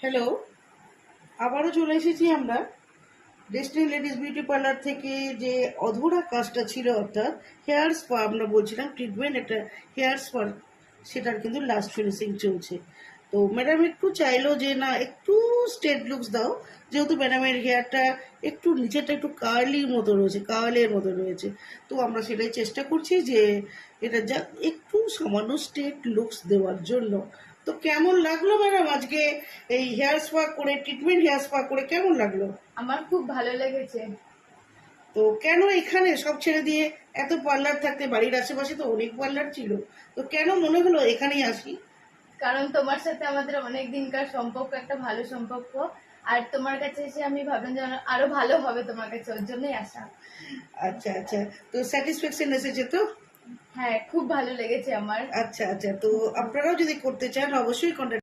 Hello, আবারও চলে এসেছি আমরা ডেস্টিনি লেডিস বিউটি পার্লার থেকে। যে অধরা কাজটা ছিল, অর্থাৎ হেয়ার স্পা আমরা বলছিলাম, ট্রিটমেন্ট একটা হেয়ার স্পা, সেটার কিন্তু লাস্ট ফিনিশিং চলছে। তো ম্যাডাম একটু চাইলো যে না একটু স্ট্রেট লুকস দাও, যেহেতু ম্যাডামের হেয়ারটা একটু নিচেরটা একটু কার্লির মতো রয়েছে, কার্লের মতো রয়েছে। তো আমরা সেটাই চেষ্টা করছি যে এটা যা একটু সামান্য স্ট্রেট লুকস দেওয়ার জন্য। তো কেমন লাগলো ম্যাডাম আজকে এই হেয়ার স্পা করে, ট্রিটমেন্ট হেয়ার স্পা করে কেমন লাগলো? আমার খুব ভালো লেগেছে। তো কেন এখানে সব ছেড়ে দিয়ে, এত পার্লার থাকতে বাড়ির আশেপাশে তো অনেক পার্লার ছিল, তো কেন মনে হলো এখানেই আসি? কারণ তোমার সাথে আমাদের অনেক দিনকার সম্পর্ক, একটা ভালো সম্পর্ক। আর তোমার কাছে এসে আমি ভাবলাম যে আরো ভালো হবে তোমার কাছে, ওর জন্যই আসা। আচ্ছা আচ্ছা, তো স্যাটিসফ্যাকশন এসেছে তো? হ্যাঁ, খুব ভালো লেগেছে আমার। আচ্ছা আচ্ছা, তো আপনারাও যদি করতে চান অবশ্যই কন্ট্যাক্ট